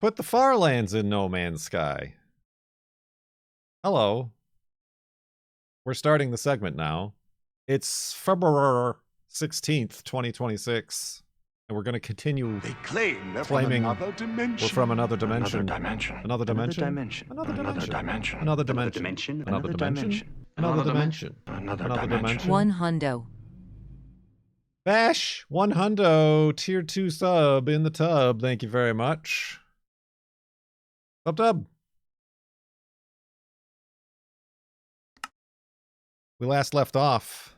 Put the Farlands in No Man's Sky. Hello. We're starting the segment now. It's February 16th, 2026. And we're going to continue claiming another dimension. we're from another dimension. Another dimension. Another dimension. Another dimension. Another Another dimension. dimension. Another Another dimension. dimension. Another dimension. Another Another dimension. One hundo. Bash, one hundo, tier 2 sub in the tub. Thank you very much. Tub. We last left off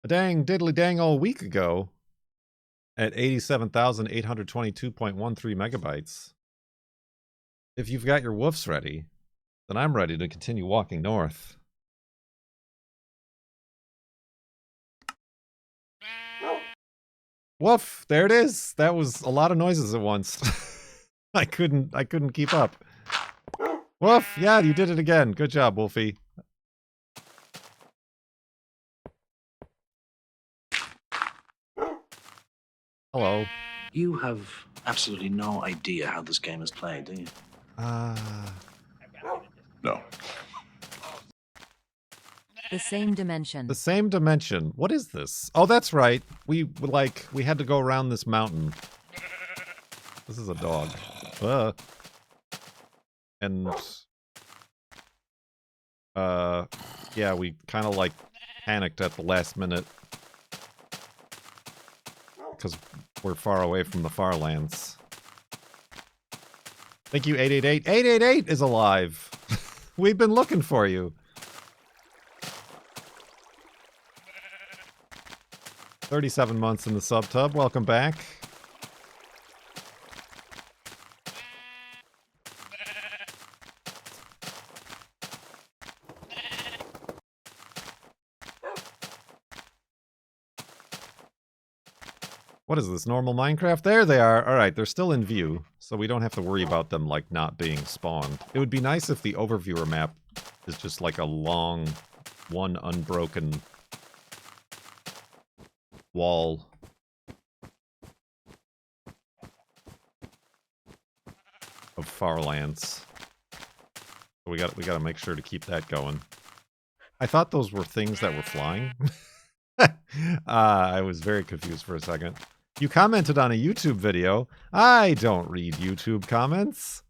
a dang diddly dang old week ago at 87,822.13 megabytes. If you've got your woofs ready, then I'm ready to continue walking north. Woof, there it is. That was a lot of noises at once. I couldn't keep up. Woof, yeah, you did it again. Good job, Wolfie. Hello. You have absolutely no idea how this game is played, do you? No. The same dimension. The same dimension. What is this? Oh, that's right. We had to go around this mountain. This is a dog. And yeah, we kind of like panicked at the last minute because we're far away from the Farlands. Thank you, 888. 888 is alive. We've been looking for you. 37 months in the sub-tub. Welcome back. What is this, normal Minecraft? There they are. Alright, they're still in view, so we don't have to worry about them, like, not being spawned. It would be nice if the overviewer map is just like a long, one unbroken wall. Of Farlands. We gotta make sure to keep that going. I thought those were things that were flying. I was very confused for a second. You commented on a YouTube video. I don't read YouTube comments.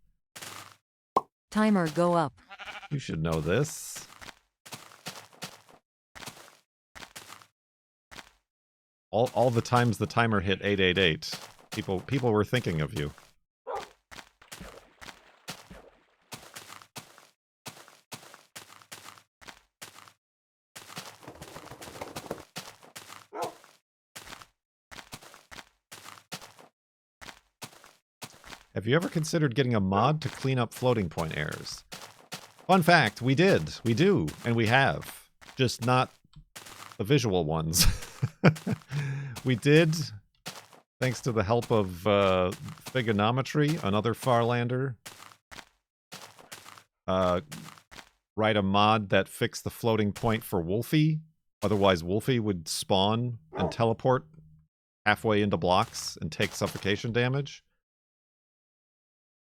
Timer go up. You should know this. All the times the timer hit 888, people were thinking of you. Have you ever considered getting a mod to clean up floating point errors? Fun fact, we did. We do. And we have. Just not the visual ones. We did, thanks to the help of Figonometry, another Farlander, write a mod that fixed the floating point for Wolfie. Otherwise, Wolfie would spawn and teleport halfway into blocks and take suffocation damage.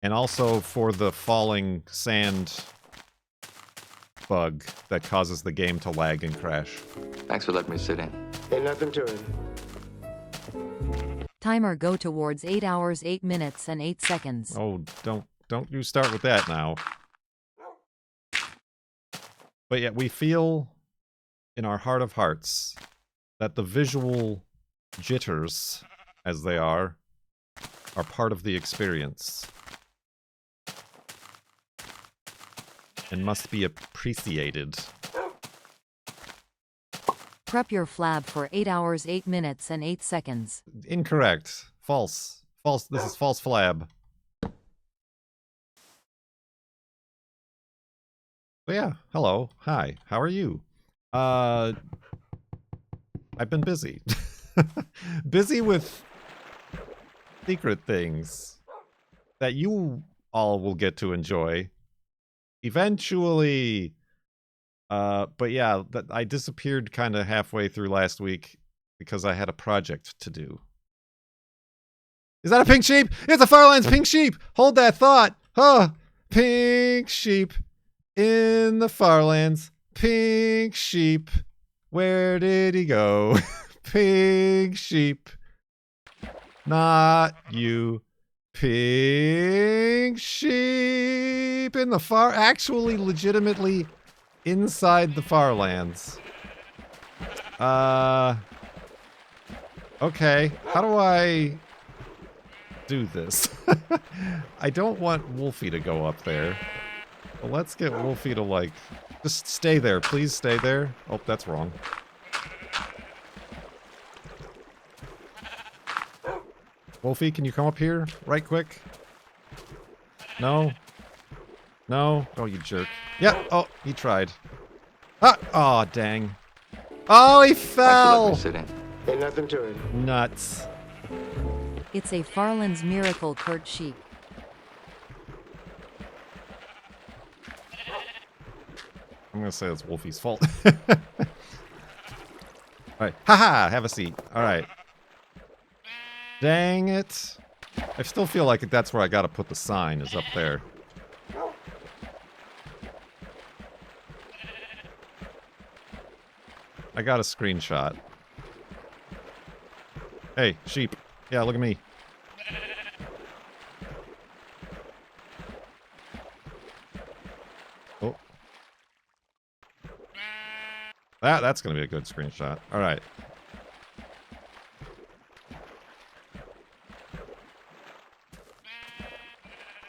And also for the falling sand bug that causes the game to lag and crash. Thanks for letting me sit in. Ain't nothing to it. Timer go towards 8 hours, 8 minutes, and 8 seconds. Oh, don't you start with that now. But yet we feel in our heart of hearts that the visual jitters, as they are part of the experience. And must be appreciated. Prep your flab for 8 hours, 8 minutes, and 8 seconds. Incorrect. False. False. This is false flab. But yeah, hello. Hi. How are you? I've been busy. Busy with secret things that you all will get to enjoy. Eventually. But yeah, I disappeared kind of halfway through last week because I had a project to do. Is that a pink sheep? It's a Farlands pink sheep. Hold that thought. Huh. Pink sheep in the Farlands. Pink sheep. Where did he go? Pink sheep. Not you. Pink sheep in the actually legitimately inside the Farlands. Okay. How do I do this? I don't want Wolfie to go up there. But let's get Wolfie to, like, just stay there. Please stay there. Oh, that's wrong. Wolfie, can you come up here right quick? No? No? Oh, you jerk. Yeah. Oh, he tried. Ah! Oh, dang. Oh, he Thanks for letting fell! me sit in. Ain't nothing to it. Nuts. It's a Farlands miracle, Kurt sheep. I'm gonna say it's Wolfie's fault. Alright. Haha! Have a seat. Alright. Dang it. I still feel like that's where I gotta put the sign, is up there. I got a screenshot. Hey, sheep. Yeah, look at me. Oh. That's gonna be a good screenshot. Alright.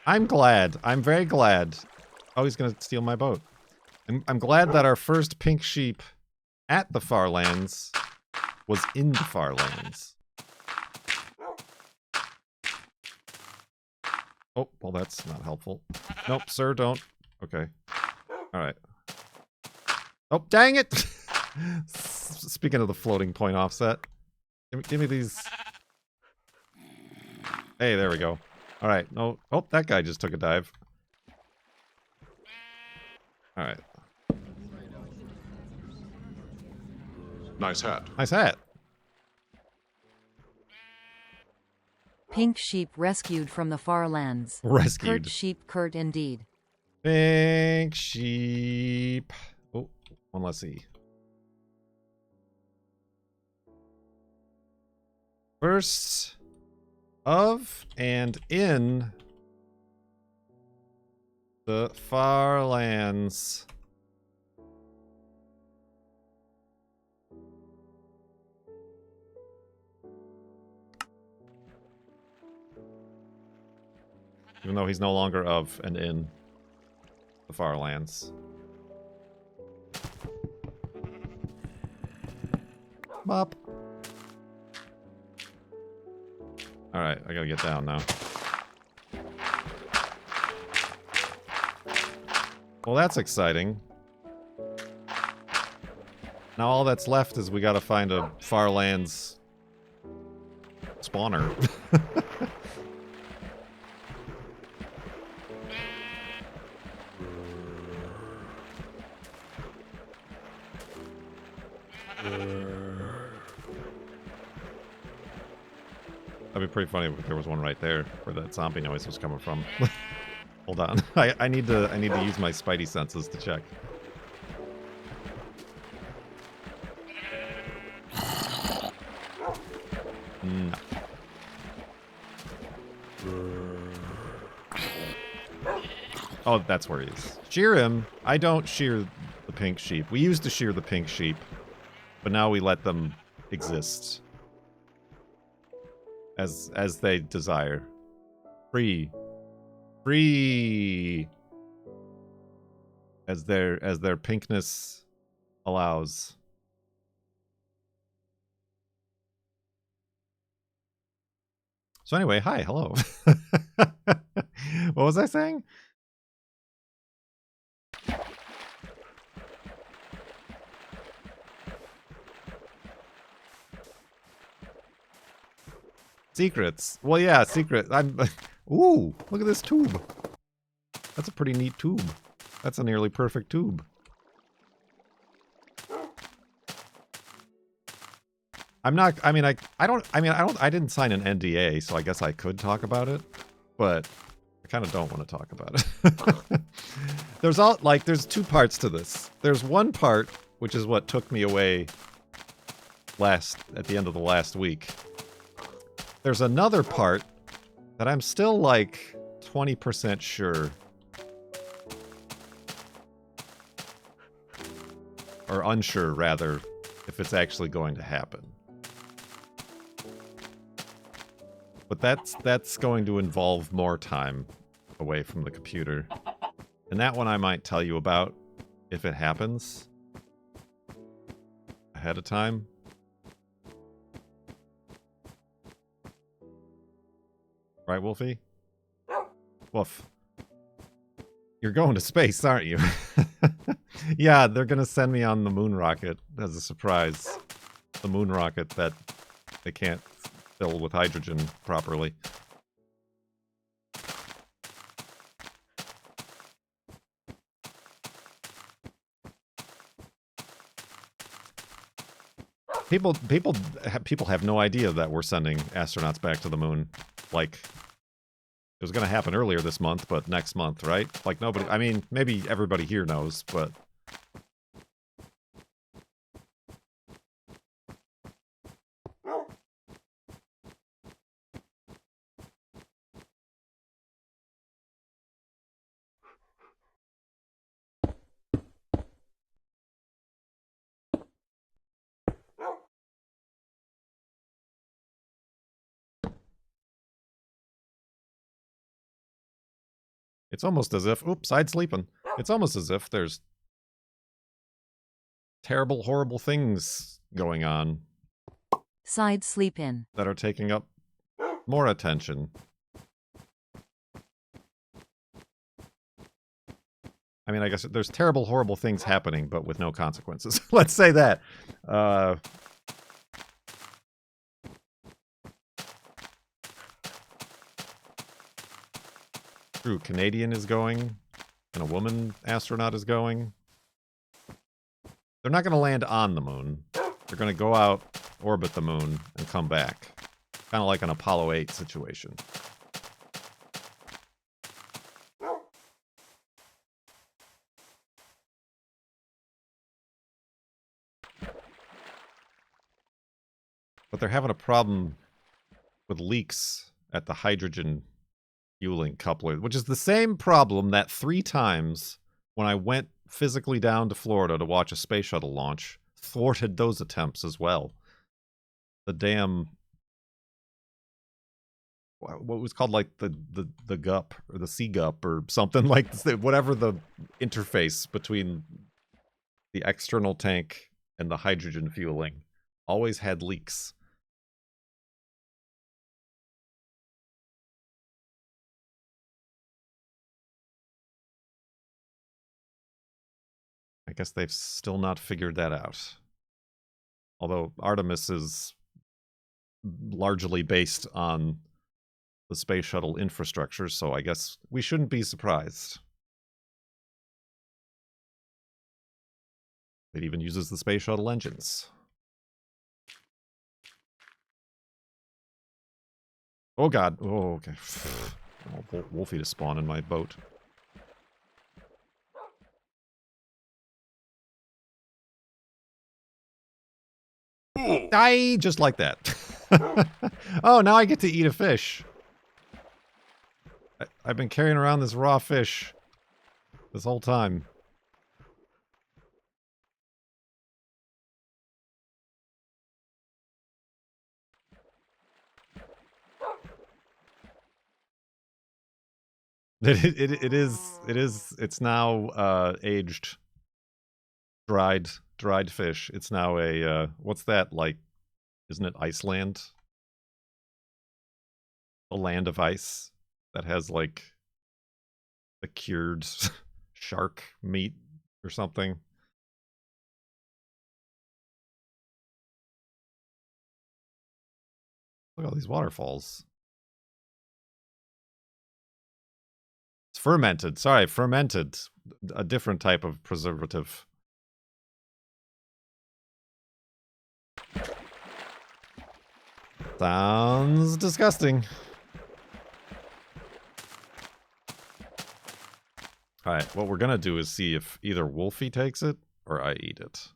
I'm glad. I'm very glad. Oh, he's gonna steal my boat. I'm glad that our first pink sheep at the Farlands was in the Farlands. Oh, well, that's not helpful. Nope, sir, don't. Okay. Alright. Oh, dang it! Speaking of the floating point offset. Give me these. Hey, there we go. Alright, no. Oh, that guy just took a dive. Alright. Nice hat. Nice hat. Pink sheep rescued from the Farlands. Rescued. Kurt sheep, Kurt indeed. Pink sheep. Oh, one less E. First of and in the Farlands. Even though he's no longer of and in the Farlands. Bop. Alright, I gotta get down now. Well, that's exciting. Now all that's left is we gotta find a Farlands spawner. That'd be pretty funny if there was one right there where that zombie noise was coming from. Hold on. I need to use my spidey senses to check. No. Oh, that's where he is. Shear him. I don't shear the pink sheep. We used to shear the pink sheep, but now we let them exist as they desire. Free as their pinkness allows. So anyway, hi, hello. What was I saying? Secrets. Well, yeah, secret. Ooh, look at this tube. That's a pretty neat tube. That's a nearly perfect tube. I'm not, I mean, I didn't sign an NDA, so I guess I could talk about it, but I kind of don't want to talk about it. There's two parts to this. There's one part, which is what took me away at the end of the last week. There's another part that I'm still like 20% sure. Or unsure, rather, if it's actually going to happen. But that's going to involve more time away from the computer. And that one I might tell you about if it happens ahead of time. Right, Wolfie? Woof. You're going to space, aren't you? Yeah, they're going to send me on the moon rocket as a surprise. The moon rocket that they can't fill with hydrogen properly. People have no idea that we're sending astronauts back to the moon. Like, it was going to happen earlier this month, but next month, right? Like, nobody, I mean, maybe everybody here knows, but... It's almost as if... Oops, I'd sleeping. It's almost as if there's terrible, horrible things going on. Side sleep in. That are taking up more attention. I mean, I guess there's terrible, horrible things happening, but with no consequences. Let's say that. True, Canadian is going, and a woman astronaut is going. They're not going to land on the moon. They're going to go out, orbit the moon, and come back. Kind of like an Apollo 8 situation. But they're having a problem with leaks at the hydrogen fueling coupler, which is the same problem that 3 times when I went physically down to Florida to watch a space shuttle launch thwarted those attempts as well. The damn... what was called like the GUP or the C-GUP or something, like whatever the interface between the external tank and the hydrogen fueling always had leaks. I guess they've still not figured that out. Although Artemis is largely based on the space shuttle infrastructure, so I guess we shouldn't be surprised. It even uses the space shuttle engines. Oh god. Oh, okay. Oh, Wolfie to spawn in my boat. Die! Just like that. Oh, now I get to eat a fish. I've been carrying around this raw fish this whole time. It's now aged, dried fish. It's now a what's that, like, isn't it Iceland? A land of ice that has like a cured shark meat or something. Look at all these waterfalls. It's fermented. Sorry, fermented. A different type of preservative. Sounds disgusting. Alright, what we're gonna do is see if either Wolfie takes it or I eat it.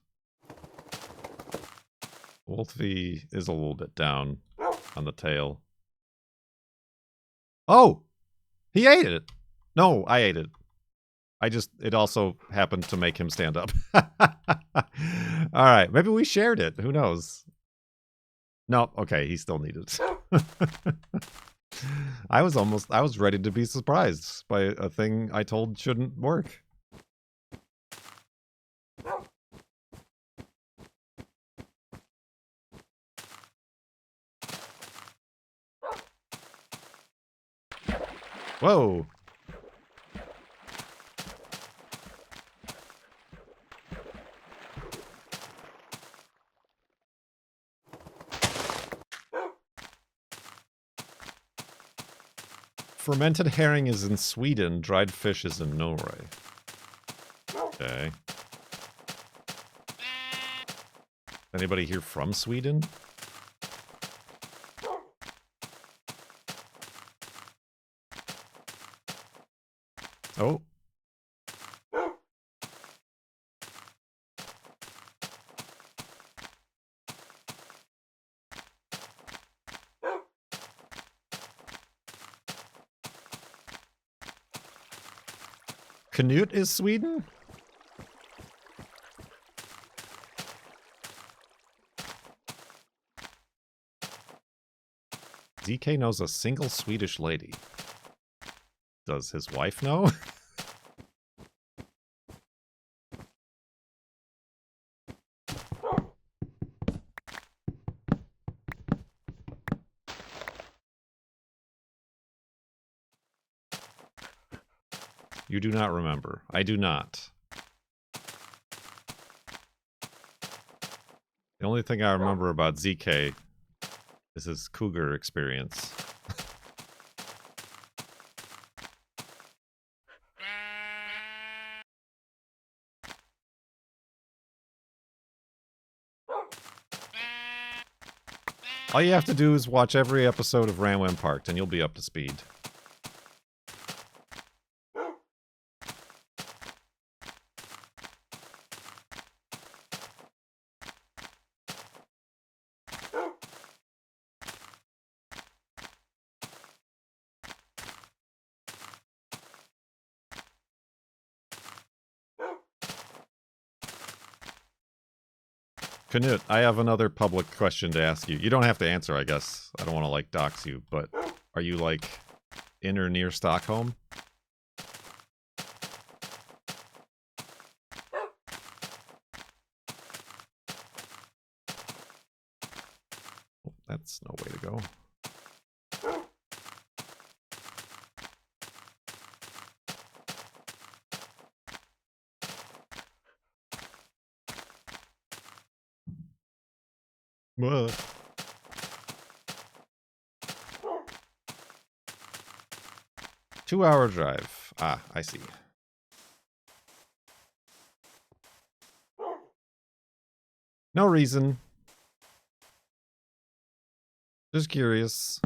Wolfie is a little bit down on the tail. Oh! He ate it! No, I ate it. It also happened to make him stand up. Alright, maybe we shared it. Who knows? No, okay, he still needed it. I was ready to be surprised by a thing I told shouldn't work. Whoa. Fermented herring is in Sweden, dried fish is in Norway. Okay. Anybody here from Sweden? Oh. Knut is Sweden? DK knows a single Swedish lady. Does his wife know? You do not remember. I do not. The only thing I remember about ZK is his cougar experience. All you have to do is watch every episode of Ram When Parked and you'll be up to speed. Knut, I have another public question to ask you. You don't have to answer, I guess. I don't want to, like, dox you, but are you, like, in or near Stockholm? Oh, that's no way to go. What? Two-hour drive. Ah, I see. No reason. Just curious.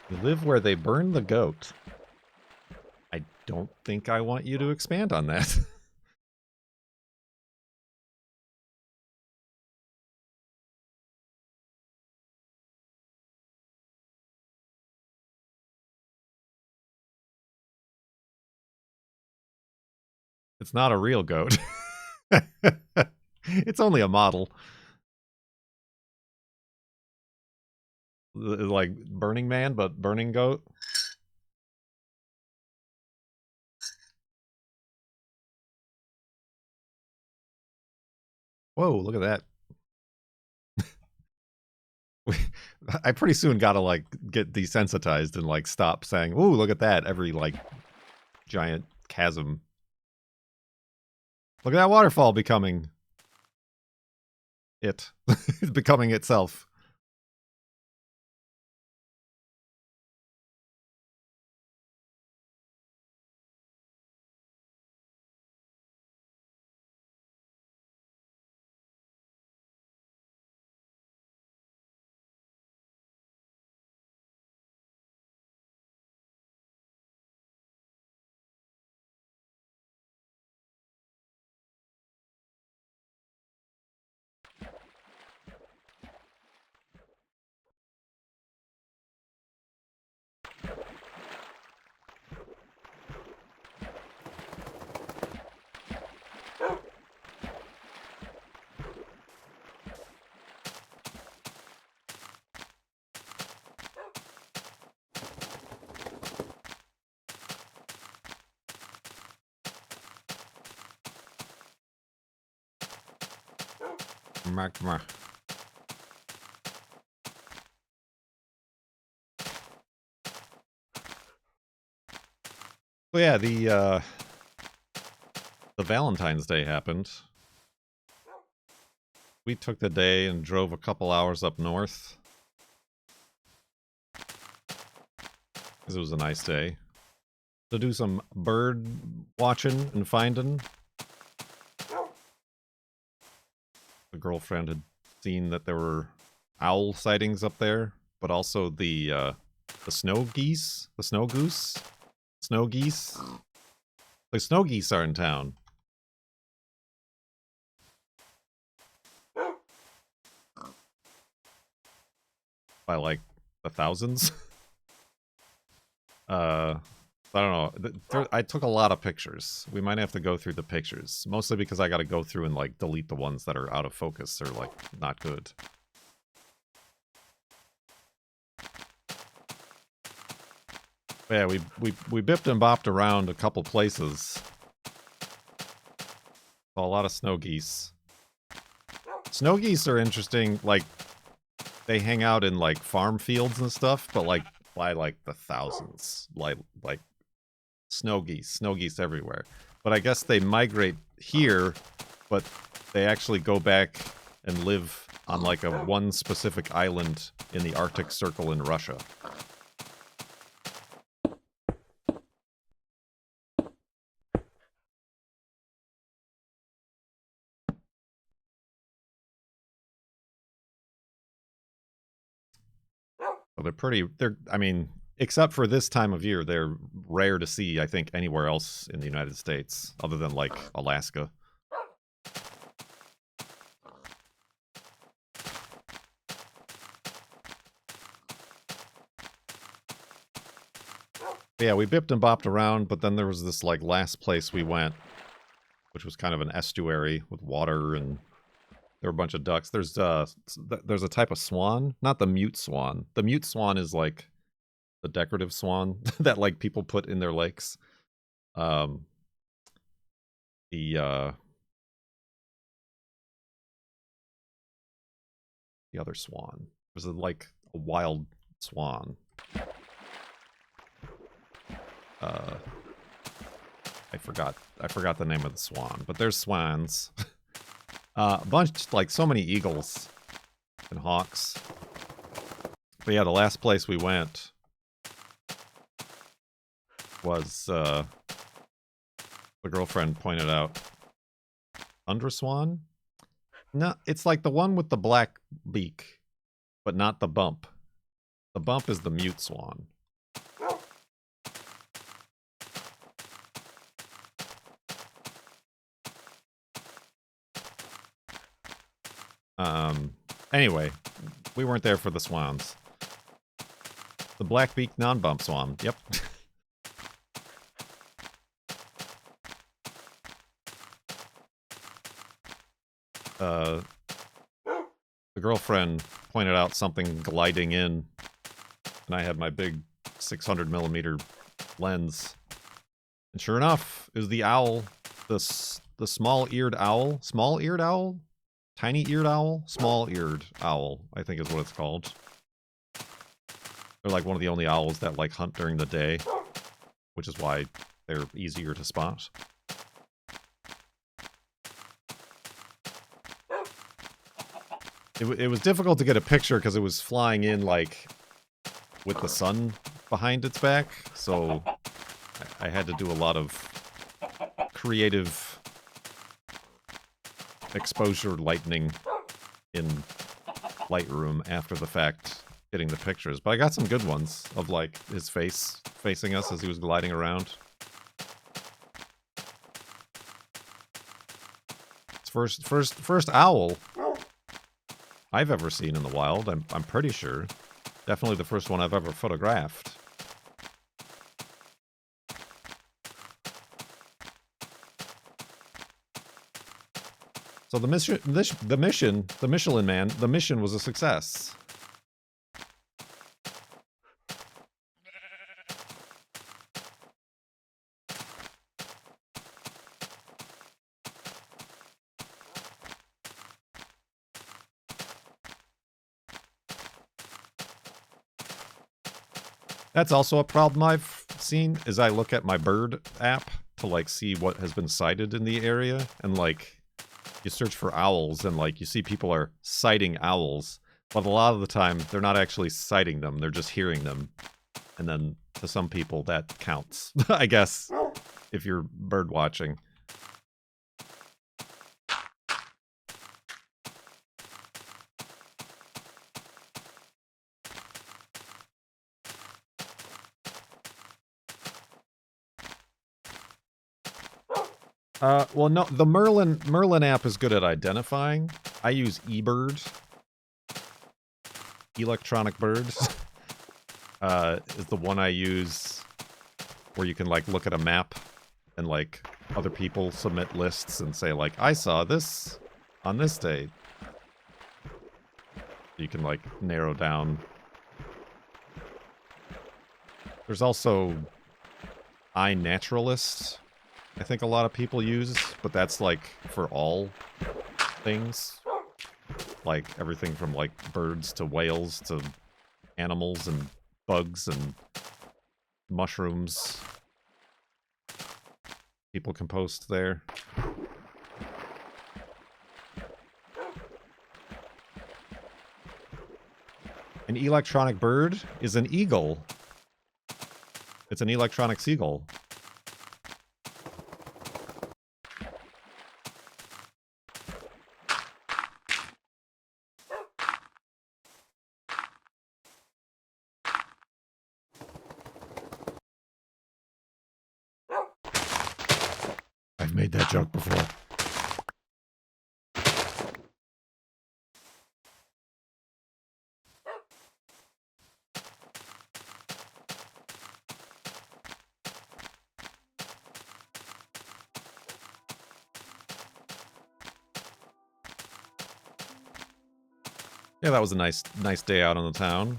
You live where they burn the goat. I don't think I want you to expand on that. It's not a real goat. It's only a model. Like Burning Man, but burning goat. Whoa, look at that. I pretty soon gotta, like, get desensitized and, like, stop saying, ooh, look at that, every, like, giant chasm. Look at that waterfall becoming it. It's becoming itself. Magma. So yeah, the Valentine's Day happened. We took the day and drove a couple hours up north. Because it was a nice day. To do some bird watching and finding. The girlfriend had seen that there were owl sightings up there, but also the snow geese, the snow goose, snow geese. The snow geese are in town. By like the thousands. I don't know. I took a lot of pictures. We might have to go through the pictures. Mostly because I got to go through and like delete the ones that are out of focus or like not good. But yeah, we bipped and bopped around a couple places. Saw a lot of snow geese. Snow geese are interesting. Like they hang out in like farm fields and stuff, but like by like the thousands. Like snow geese everywhere. But I guess they migrate here, but they actually go back and live on like one specific island in the Arctic Circle in Russia. So I mean, except for this time of year, they're rare to see, I think, anywhere else in the United States, other than, like, Alaska. But yeah, we bipped and bopped around, but then there was this, like, last place we went, which was kind of an estuary with water, and there were a bunch of ducks. There's a type of swan, not the mute swan. The mute swan is, like, the decorative swan that like people put in their lakes. The other swan was like a wild swan. I forgot the name of the swan, but there's swans. A bunch, like so many eagles and hawks. But yeah, the last place we went was the girlfriend pointed out Tundra swan? No, it's like the one with the black beak, but not the bump. The bump is the mute swan. Anyway, we weren't there for the swans. The black beak non-bump swan. Yep. The girlfriend pointed out something gliding in, and I had my big 600mm lens. And sure enough, it was the owl, the small-eared owl. Small-eared owl? Tiny-eared owl? Small-eared owl, I think is what it's called. They're like one of the only owls that like hunt during the day, which is why they're easier to spot. It was difficult to get a picture because it was flying in like with the sun behind its back, so I had to do a lot of creative exposure lightning in Lightroom after the fact, getting the pictures. But I got some good ones of like his face facing us as he was gliding around. It's first owl I've ever seen in the wild. I'm pretty sure. Definitely the first one I've ever photographed. So the mission was a success. That's also a problem I've seen, is I look at my bird app to, like, see what has been sighted in the area, and, like, you search for owls, and, like, you see people are sighting owls, but a lot of the time, they're not actually sighting them, they're just hearing them. And then, to some people, that counts, I guess, if you're bird watching. Well, no, the Merlin app is good at identifying. I use eBird. Electronic Birds is the one I use where you can, like, look at a map and, like, other people submit lists and say, like, I saw this on this date. You can, like, narrow down. There's also iNaturalist, I think a lot of people use, but that's, like, for all things. Like, everything from, like, birds to whales to animals and bugs and mushrooms. People can post there. An electronic bird is an eagle. It's an electronic seagull. I've made that joke before. Yeah, that was a nice day out on the town.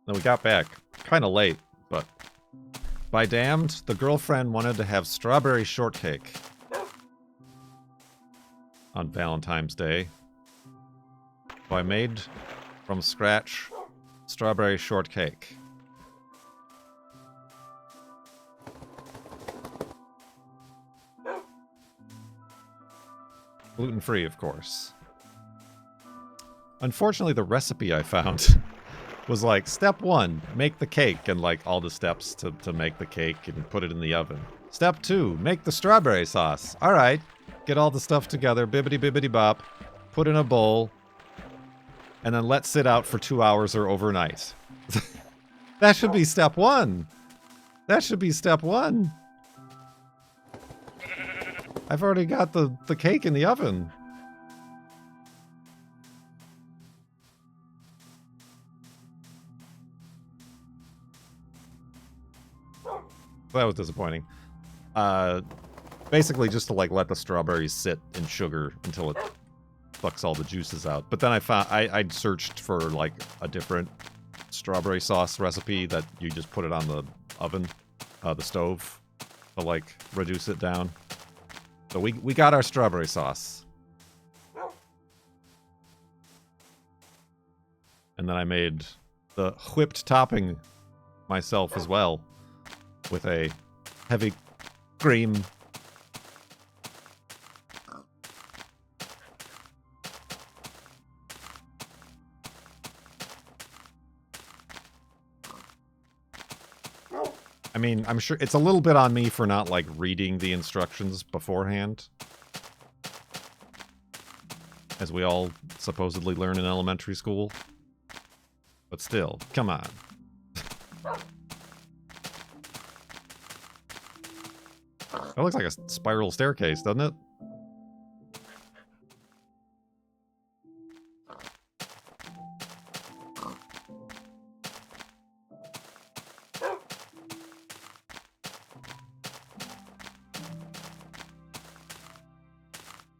Then we got back kind of late, but by damned, the girlfriend wanted to have strawberry shortcake on Valentine's Day. So I made from scratch strawberry shortcake. Gluten-free, of course. Unfortunately, the recipe I found was like, step 1, make the cake, and like all the steps to make the cake and put it in the oven. Step 2, make the strawberry sauce. All right, get all the stuff together, bibbity bop, put in a bowl, and then let sit out for 2 hours or overnight. That should be step 1. That should be step 1. I've already got the cake in the oven. That was disappointing. Basically just to like let the strawberries sit in sugar until it sucks all the juices out. But then I found I searched for like a different strawberry sauce recipe that you just put it on the oven, the stove, to like reduce it down. So we got our strawberry sauce. And then I made the whipped topping myself as well, with a heavy cream. I mean, I'm sure it's a little bit on me for not, like, reading the instructions beforehand. As we all supposedly learn in elementary school. But still, come on. That looks like a spiral staircase, doesn't it?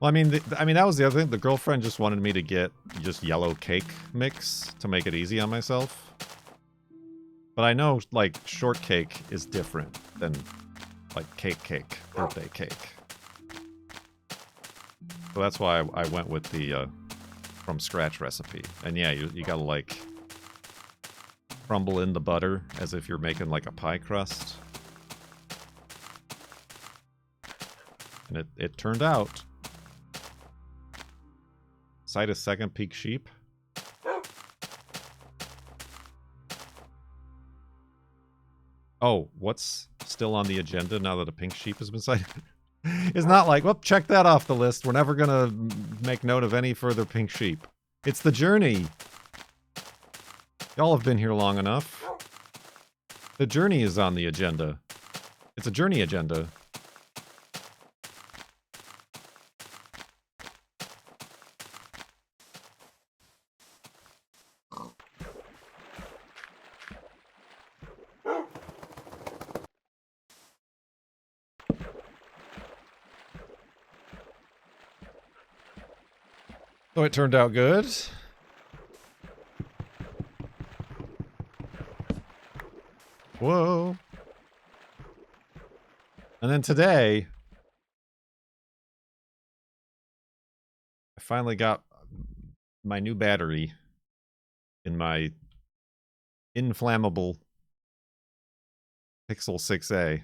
Well, I mean, that was the other thing. The girlfriend just wanted me to get just yellow cake mix to make it easy on myself. But I know, like, shortcake is different than, like, cake, birthday cake. So that's why I went with the from scratch recipe. And yeah, you gotta, like, crumble in the butter as if you're making like a pie crust. And it turned out. Sight a second peak sheep. Oh, what's still on the agenda now that a pink sheep has been sighted? It's not like, well, check that off the list. We're never gonna make note of any further pink sheep. It's the journey. Y'all have been here long enough. The journey is on the agenda. It's a journey agenda. So it turned out good. Whoa. And then today, I finally got my new battery in my inflammable Pixel 6a.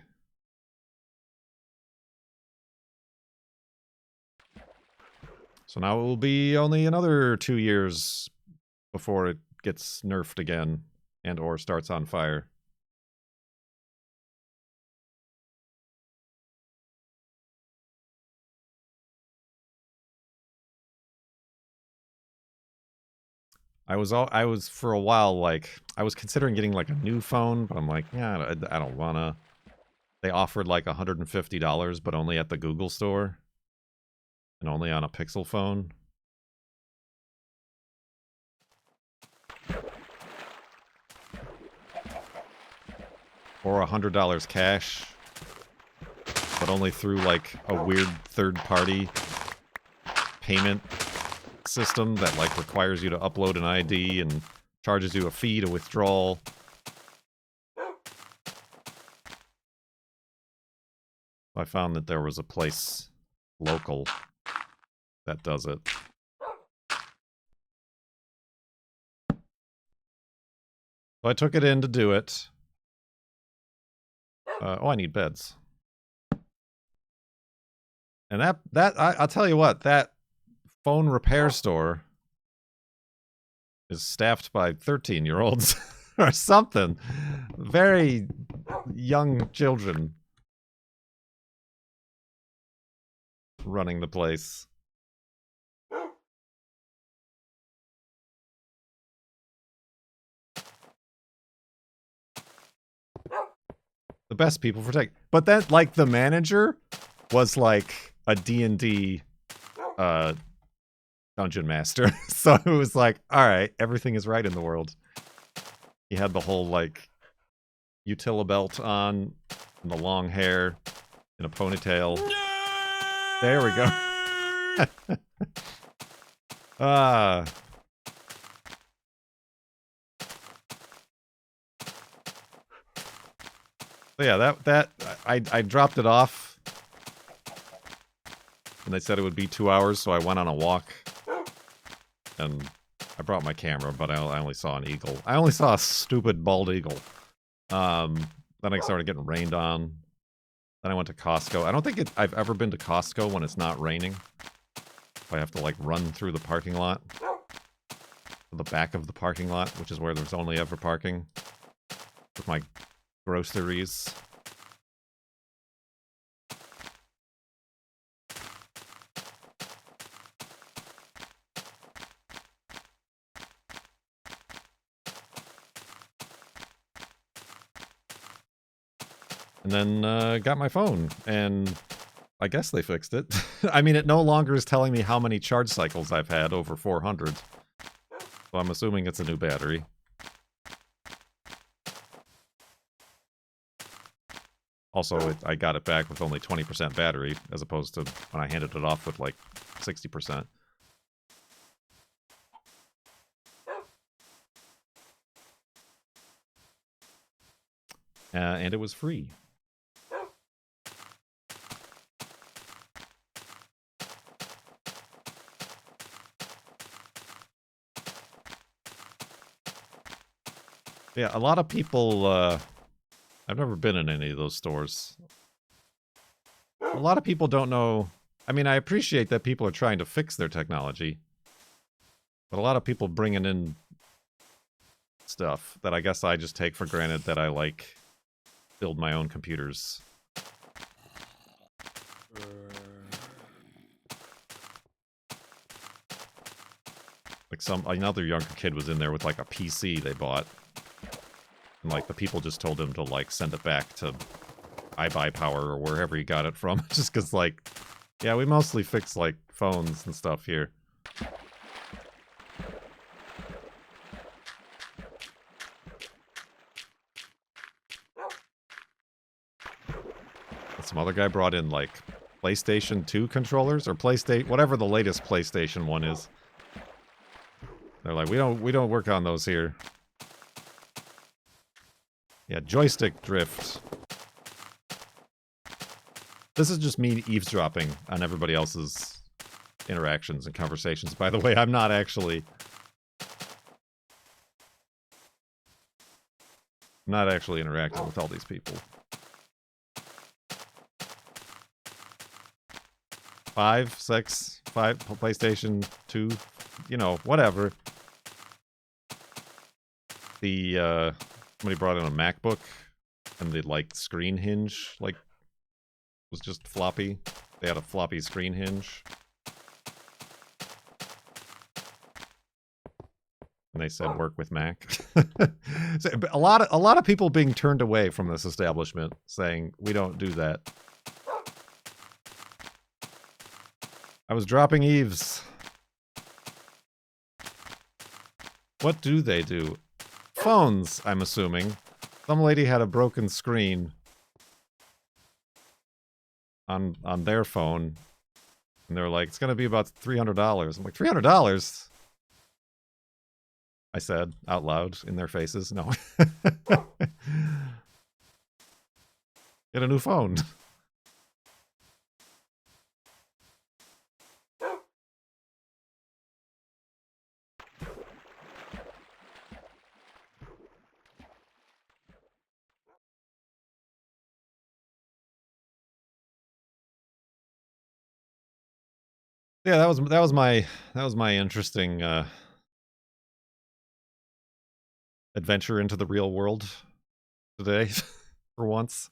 So now it will be only another 2 years before it gets nerfed again and or starts on fire. I was for a while like I was considering getting like a new phone, but I'm like, yeah, I don't wanna. They offered like $150, but only at the Google store. And only on a Pixel phone. Or $100 cash. But only through like a weird third-party payment system that like requires you to upload an ID and charges you a fee to withdrawal. I found that there was a place local that does it. So I took it in to do it. Oh, I need beds. And I'll tell you what, that phone repair store is staffed by 13-year-olds or something. Very young children running the place. The best people for tech. But then, like, the manager was, like, a D&D dungeon master. So it was like, alright, everything is right in the world. He had the whole, like, utila belt on, and the long hair, in a ponytail. There we go. Ah. So yeah, I dropped it off, and they said it would be 2 hours, so I went on a walk, and I brought my camera, but I only saw an eagle. I only saw a stupid bald eagle. Then I started getting rained on. Then I went to Costco. I don't think I've ever been to Costco when it's not raining. I have to like run through the parking lot, to the back of the parking lot, which is where there's only ever parking, with my groceries. And then got my phone, and I guess they fixed it. I mean, it no longer is telling me how many charge cycles I've had, over 400. So I'm assuming it's a new battery. Also, I got it back with only 20% battery, as opposed to when I handed it off with like 60%. And it was free. Yeah, a lot of people, I've never been in any of those stores. A lot of people don't know. I mean, I appreciate that people are trying to fix their technology. But a lot of people bringing in stuff that I guess I just take for granted that I, like, build my own computers. Like another younger kid was in there with, like, a PC they bought. And, like, the people just told him to, like, send it back to iBuyPower or wherever he got it from. Just because, like, yeah, we mostly fix, like, phones and stuff here. And some other guy brought in, like, PlayStation 2 controllers or PlayStation, whatever the latest PlayStation one is. They're like, we don't work on those here. Yeah, joystick drift. This is just me eavesdropping on everybody else's interactions and conversations. By the way, I'm not actually interacting with all these people. 5, 6, 5, PlayStation 2, you know, whatever. The, somebody brought in a MacBook, and the, like, screen hinge, like, was just floppy. They had a floppy screen hinge. And they said work with Mac. So, a lot of people being turned away from this establishment, saying we don't do that. I was dropping eaves. What do they do? Phones, I'm assuming. Some lady had a broken screen on their phone, and they're like, it's gonna be about $300. I'm like, $300? I said out loud in their faces. No. Get a new phone. Yeah, that was my interesting adventure into the real world today, for once.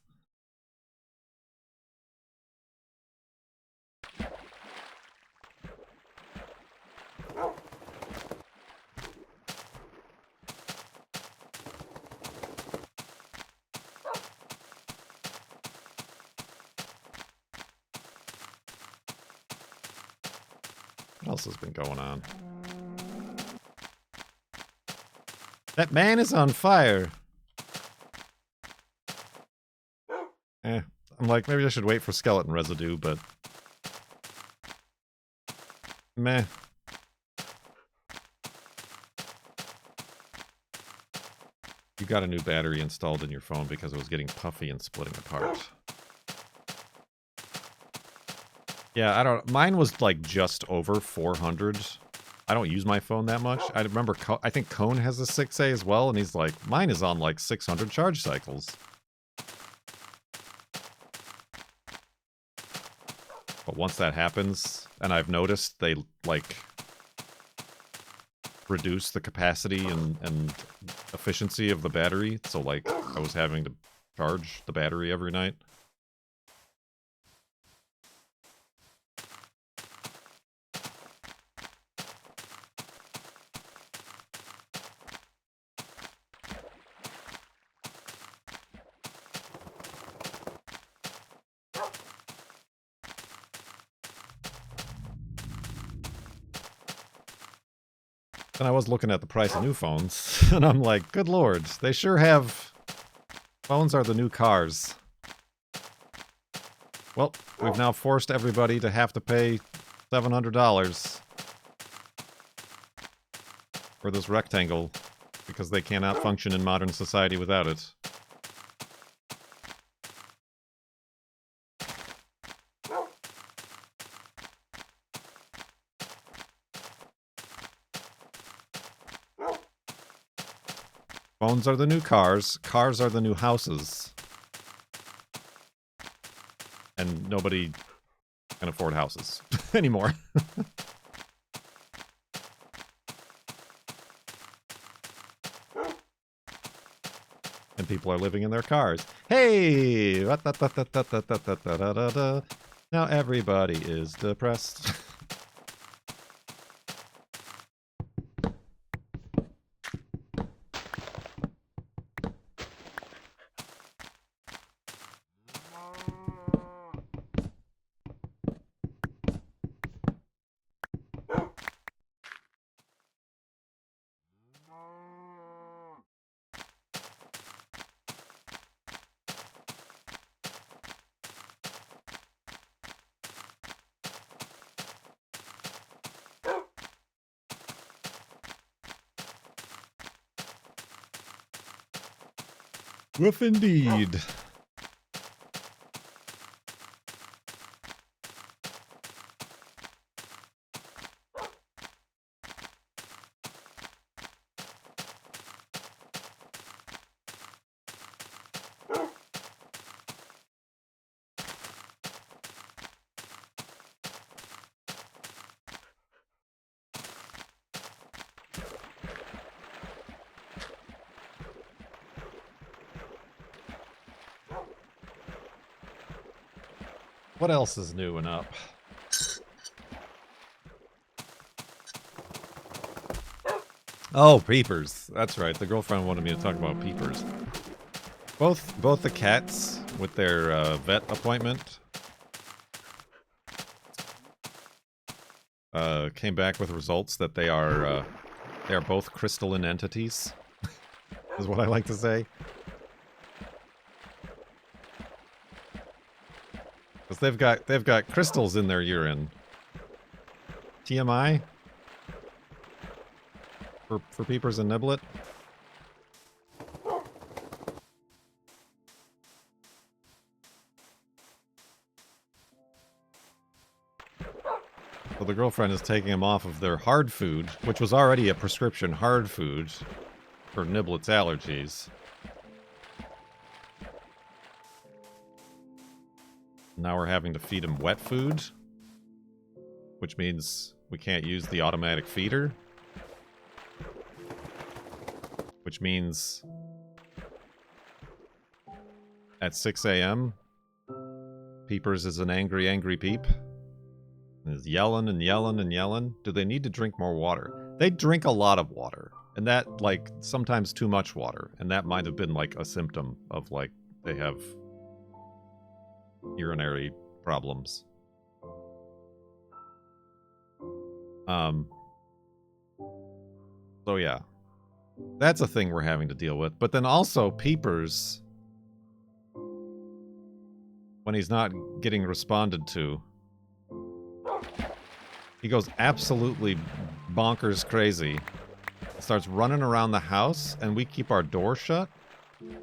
What else has been going on? That man is on fire. I'm like, maybe I should wait for skeleton residue, but meh. You got a new battery installed in your phone because it was getting puffy and splitting apart. Yeah, mine was like just over 400. I don't use my phone that much. I remember, I think Cone has a 6A as well, and he's like, mine is on like 600 charge cycles. But once that happens, and I've noticed they, like, reduce the capacity and efficiency of the battery, so, like, I was having to charge the battery every night. And I was looking at the price of new phones, and I'm like, good lord, they sure have... Phones are the new cars. Well, we've now forced everybody to have to pay $700 for this rectangle, because they cannot function in modern society without it. Phones are the new cars. Cars are the new houses. And nobody can afford houses anymore. And people are living in their cars. Hey! Now everybody is depressed. Woof indeed. What else is new and up? Oh, peepers. That's right. The girlfriend wanted me to talk about peepers. Both the cats with their vet appointment came back with results that they are both crystalline entities. Is what I like to say. Because they've got crystals in their urine. TMI? For peepers and niblet? Well, the girlfriend is taking them off of their hard food, which was already a prescription hard food for niblet's allergies. Now we're having to feed him wet food, which means we can't use the automatic feeder. Which means at 6 a.m., Peepers is an angry, angry peep. And is yelling and yelling and yelling. Do they need to drink more water? They drink a lot of water. And that, like, sometimes too much water. And that might have been, like, a symptom of, like, they have urinary problems. So yeah. That's a thing we're having to deal with. But then also, Peepers, when he's not getting responded to, he goes absolutely bonkers crazy. Starts running around the house, and we keep our door shut.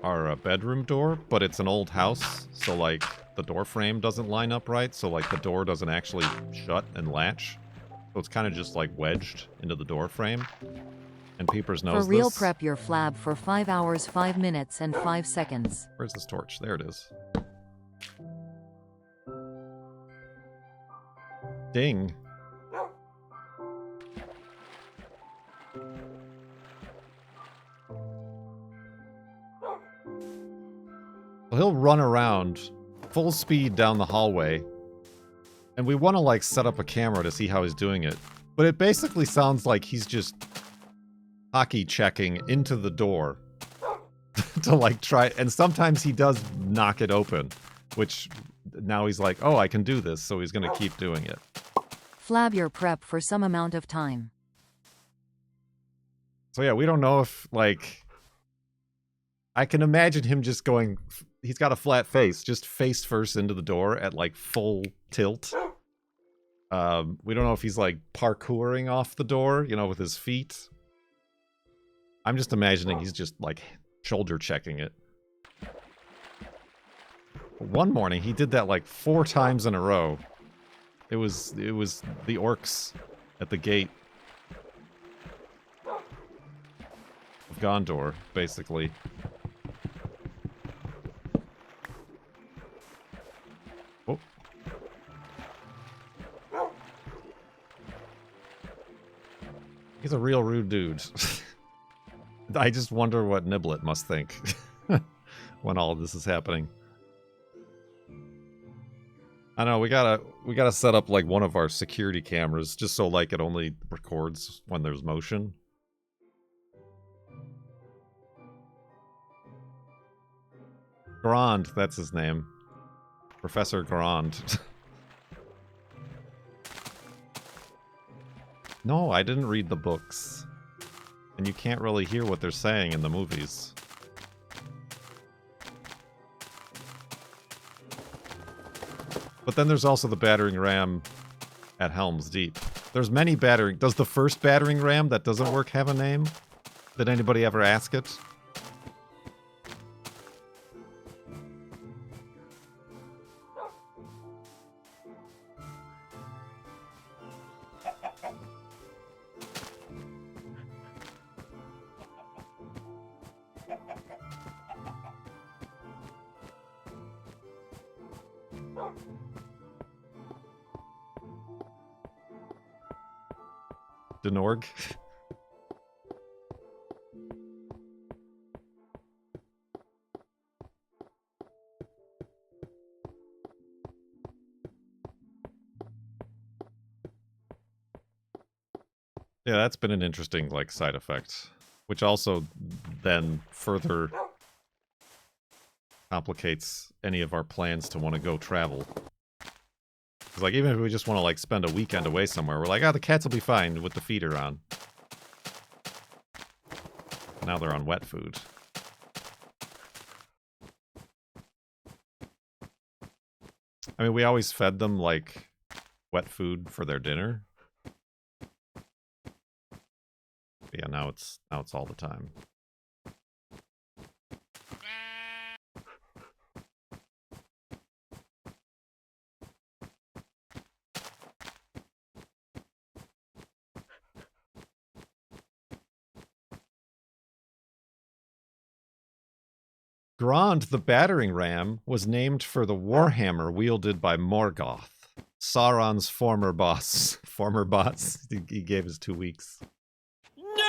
Our bedroom door, but it's an old house, so, like, the door frame doesn't line up right, so, like, the door doesn't actually shut and latch. So it's kind of just, like, wedged into the door frame. And Peepers knows this. For real, prep your flab for 5 hours, 5 minutes, and 5 seconds. Where's this torch? There it is. Ding. He'll run around full speed down the hallway, and we want to, like, set up a camera to see how he's doing it. But it basically sounds like he's just hockey checking into the door to, like, try. And sometimes he does knock it open, which now he's like, oh, I can do this, so he's going to keep doing it. Flab your prep for some amount of time. So yeah, we don't know if, like, I can imagine him just going, he's got a flat face, just face first into the door at, like, full tilt. We don't know if he's, like, parkouring off the door, you know, with his feet. I'm just imagining he's just, like, shoulder checking it. One morning, he did that, like, 4 times in a row. It was the orcs at the gate. of Gondor, basically. Oh. He's a real rude dude. I just wonder what Niblet must think when all of this is happening. I know, we gotta set up like one of our security cameras just so like it only records when there's motion. Grand, that's his name. Professor Grand. No, I didn't read the books. And you can't really hear what they're saying in the movies. But then there's also the battering ram at Helm's Deep. There's many battering... Does the first battering ram that doesn't work have a name? Did anybody ever ask it? Denorg. Yeah, that's been an interesting, like, side effect. Which also then further complicates any of our plans to want to go travel. Because, like, even if we just want to, like, spend a weekend away somewhere, we're like, oh, the cats will be fine with the feeder on. Now they're on wet food. I mean, we always fed them, like, wet food for their dinner. But yeah, now it's all the time. Grond the battering ram was named for the warhammer wielded by Morgoth, Sauron's former boss. Former boss. He gave his 2 weeks. Nerd!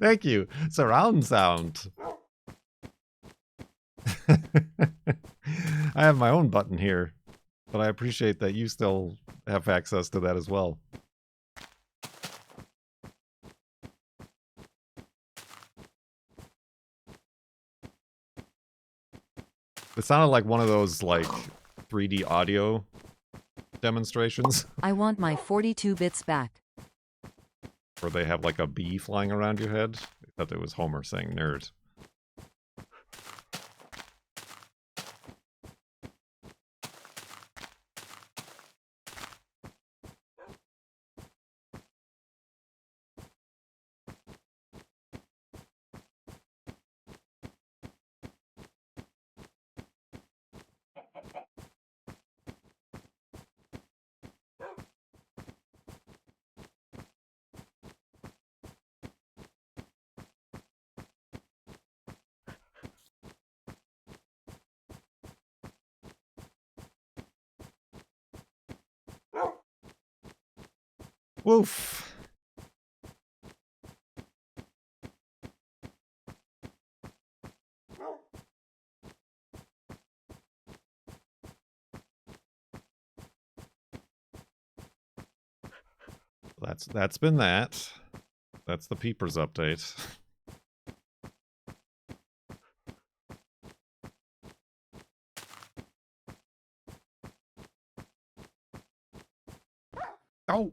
Thank you. Surround sound. I have my own button here, but I appreciate that you still have access to that as well. It sounded like one of those, like, 3D audio demonstrations. I want my 42 bits back. Where they have, like, a bee flying around your head. Except it was Homer saying nerd. Woof. That's been that. That's the Peepers update. Oh.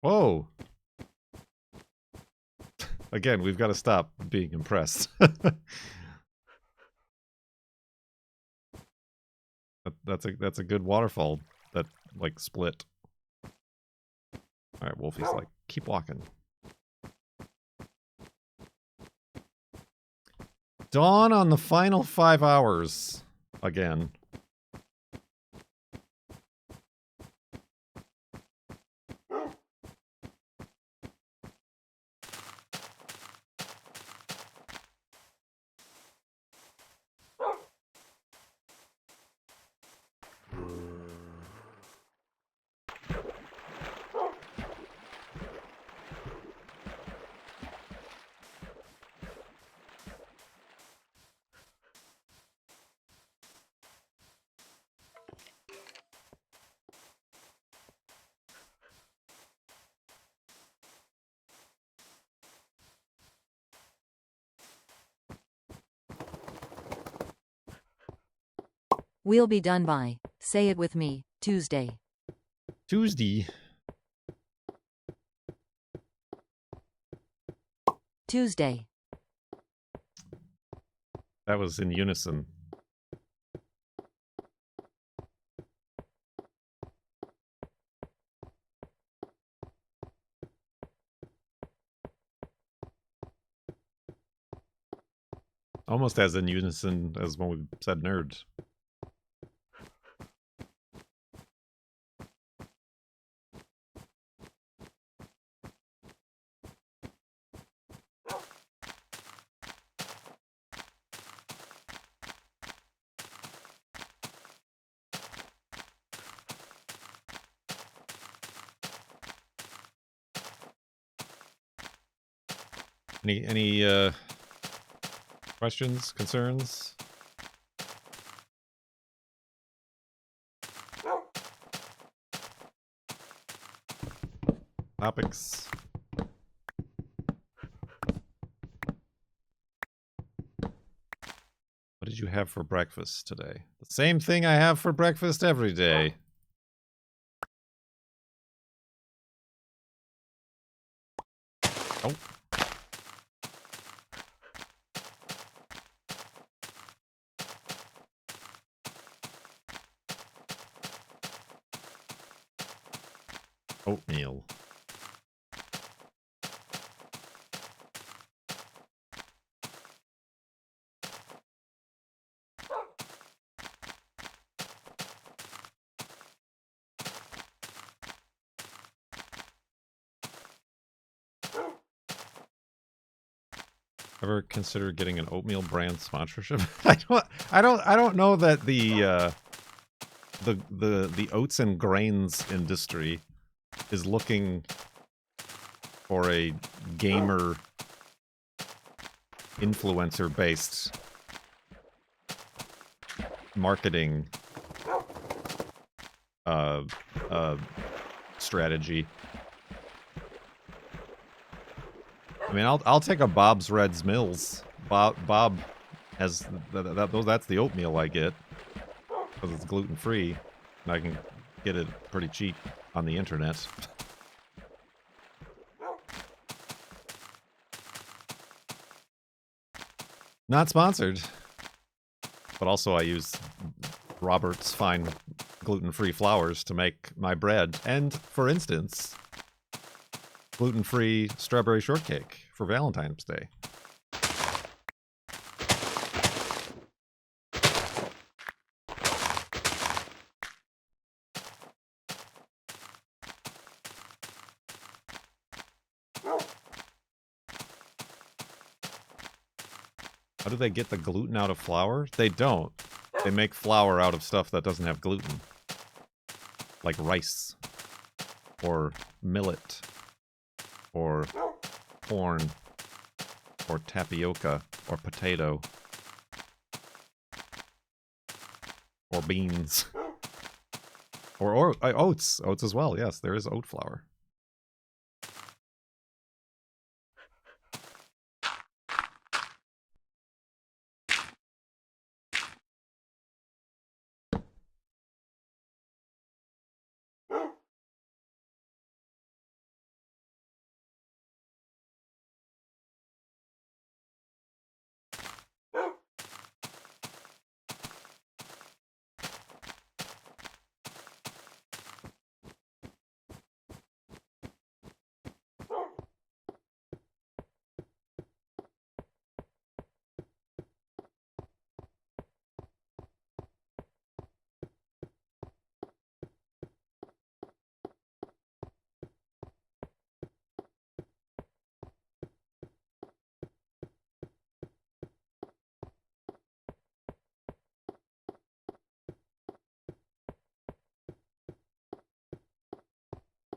Whoa. Again, we've got to stop being impressed. That's a good waterfall that like split. All right, Wolfie's like, keep walking. Dawn on the final 5 hours again. We'll be done by, say it with me, Tuesday. Tuesday. Tuesday. That was in unison. Almost as in unison as when we said nerd. Any questions, concerns? Topics? What did you have for breakfast today? The same thing I have for breakfast every day. Oh. Oatmeal. Ever consider getting an oatmeal brand sponsorship? I don't know that the oats and grains industry is looking for a gamer influencer based marketing strategy. I mean, I'll take a Bob's Reds Mills. Bob has that's the oatmeal I get because it's gluten free, and I can get it pretty cheap on the internet. Not sponsored, but also I use Robert's fine gluten-free flours to make my bread, and for instance, gluten-free strawberry shortcake for Valentine's Day. How do they get the gluten out of flour? They don't. They make flour out of stuff that doesn't have gluten. Like rice. Or millet. Or corn. Or tapioca. Or potato. Or beans. Or oats. Oats as well, yes. There is oat flour.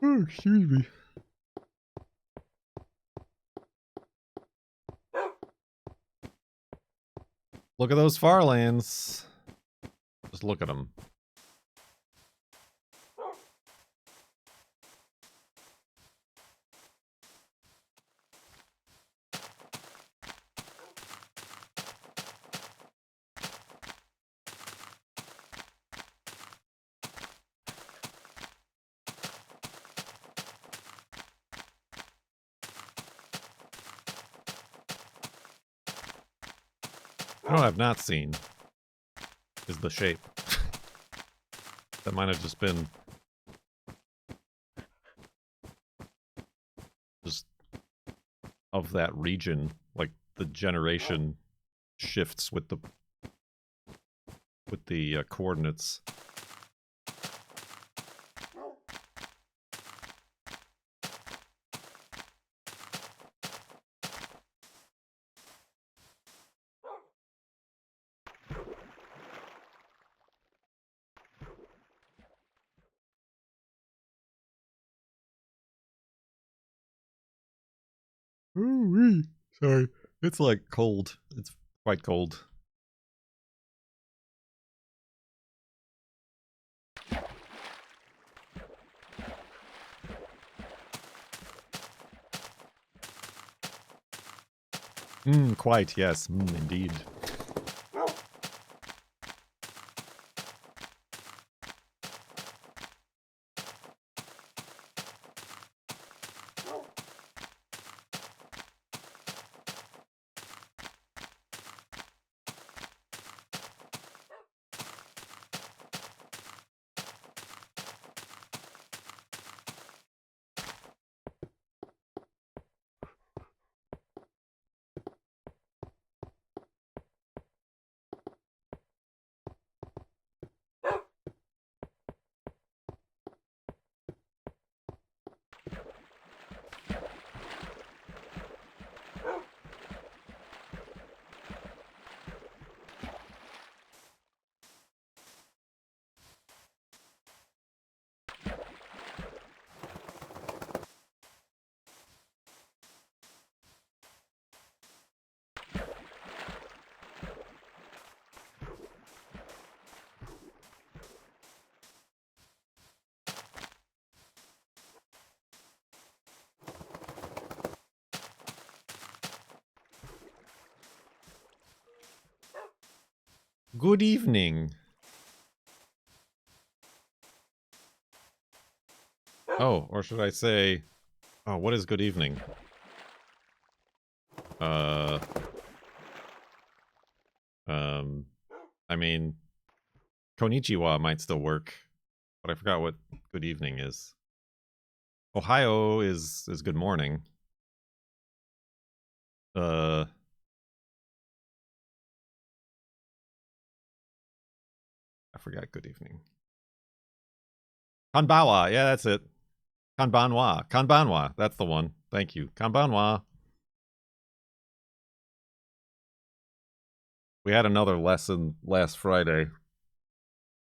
Oh, excuse me. Look at those Farlands. Just look at them. What I've not seen is the shape. That might have just been just of that region, like the generation shifts with the coordinates. Ooh-wee. Sorry. It's like cold. It's quite cold. Quite, yes. Indeed. Good evening. Oh, or should I say, oh, what is good evening? I mean, Konnichiwa might still work, but I forgot what good evening is. Ohio is good morning. I forgot good evening. Konbawa, yeah, that's it. Konbanwa. Konbanwa, that's the one. Thank you. Konbanwa. We had another lesson last Friday.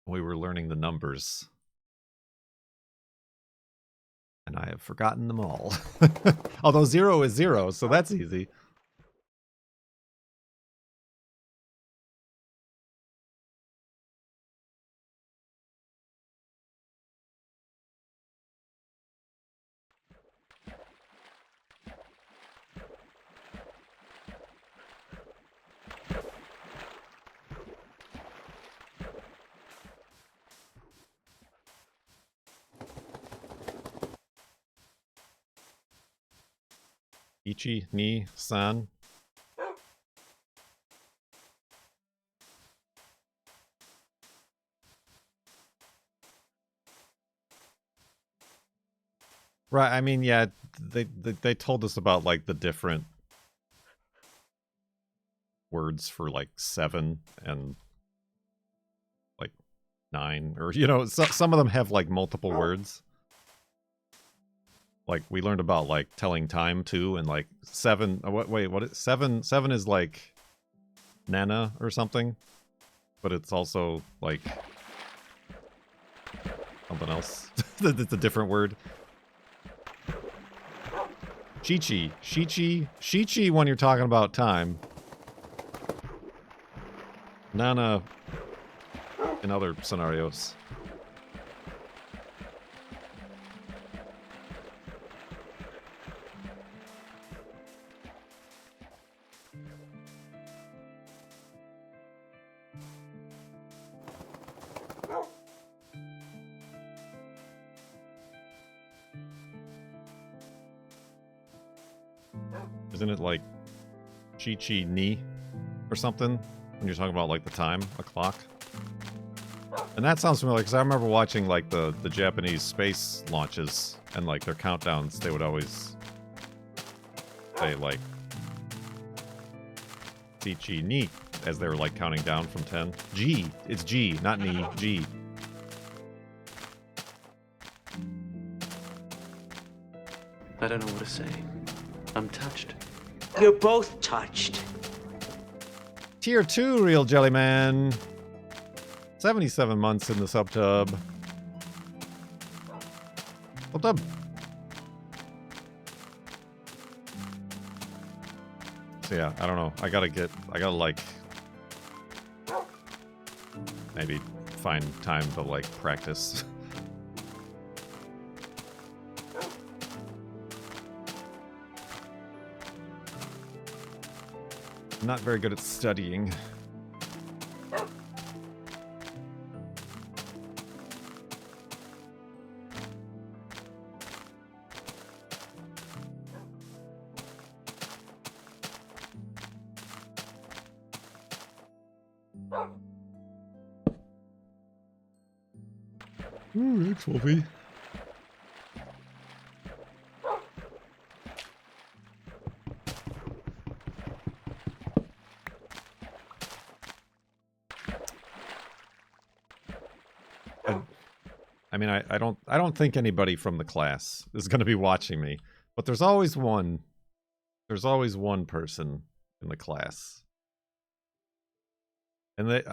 We were learning the numbers. And I have forgotten them all. Although 0 is 0, so that's easy. Ichi, ni, san. Right, I mean, yeah, they told us about, like, the different words for, like, 7 and, like, 9. Or, you know, some of them have, like, multiple words. Like, we learned about, like, telling time, too, and, like, 7... wait, what is... 7 is, like, Nana or something. But it's also, like, something else. It's a different word. Shichi. Shichi. Shichi when you're talking about time. Nana in other scenarios. Isn't it like Chi-Chi ni or something when you're talking about like the time, a clock? And that sounds familiar because I remember watching like the Japanese space launches and like their countdowns. They would always say like Chi-Chi ni as they were like counting down from 10. G. It's G, not ni. G. I don't know what to say. I'm touched. You're both touched. Tier 2 Real Jellyman. 77 months in the subtub. Subtub. So yeah, I don't know. I gotta like maybe find time to like practice. Not very good at studying. Ooh, that's fluffy. I mean, I don't think anybody from the class is going to be watching me, but there's always one person in the class. And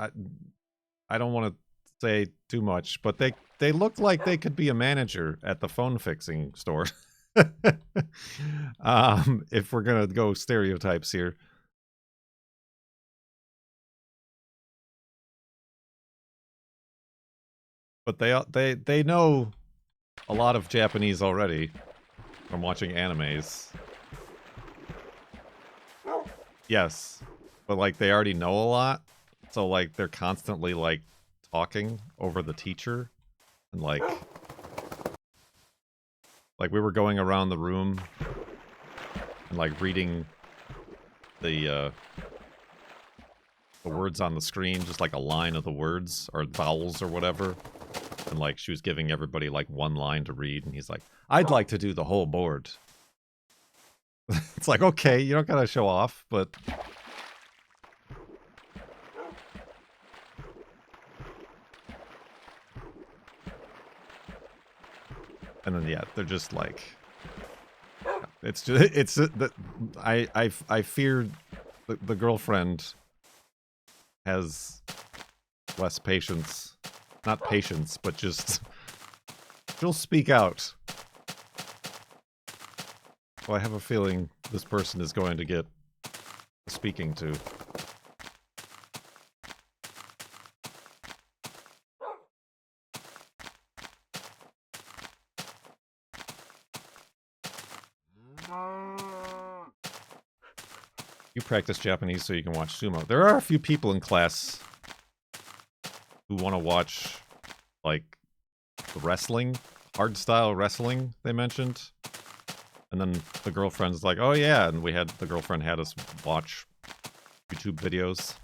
I don't want to say too much, but they look like they could be a manager at the phone fixing store. If we're going to go stereotypes here. But they know a lot of Japanese already from watching animes. Yes, but like they already know a lot, so like they're constantly like talking over the teacher, and like we were going around the room and like reading the words on the screen, just like a line of the words or vowels or whatever. And like she was giving everybody like one line to read, and he's like, I'd like to do the whole board. It's like, okay, you don't gotta show off, but and then yeah, they're just like, it's that I fear the girlfriend has less patience. Not patience, but just she'll speak out. Well, I have a feeling this person is going to get speaking to. You practice Japanese so you can watch sumo. There are a few people in class who want to watch, like, the wrestling, hardstyle wrestling they mentioned. And then the girlfriend's like, oh yeah, and the girlfriend had us watch YouTube videos.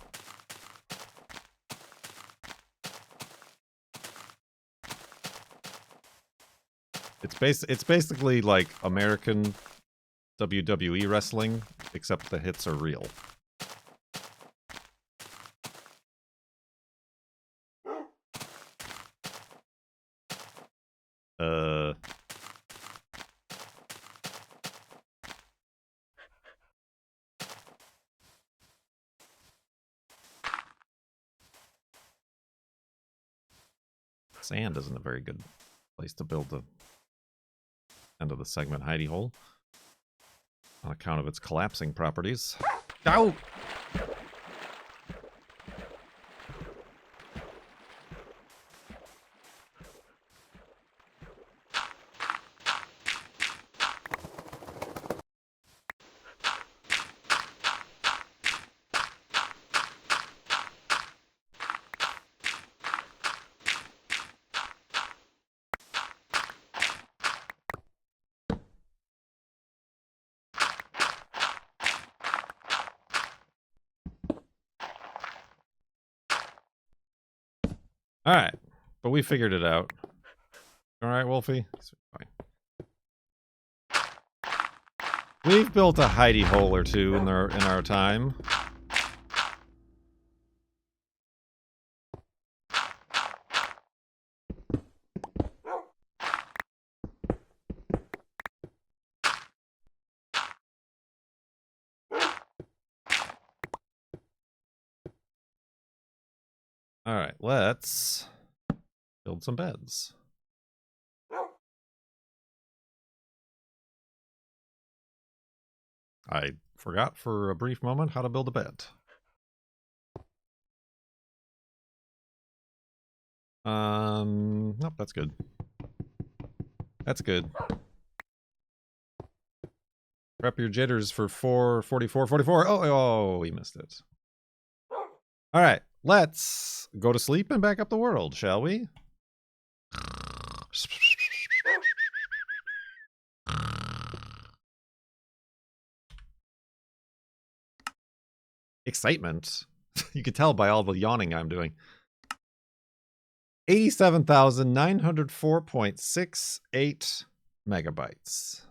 It's basically like American WWE wrestling, except the hits are real. Sand isn't a very good place to build the end of the segment hidey hole. on account of its collapsing properties. Ow! All right, but we figured it out. All right, Wolfie. Fine. We've built a hidey hole or two in our time. All right, let's build some beds. I forgot for a brief moment how to build a bed. Nope, that's good. That's good. Prep your jitters for 4:44. Oh, we missed it. All right, let's go to sleep and back up the world, shall we? Excitement. You can tell by all the yawning I'm doing. 87,904.68 megabytes.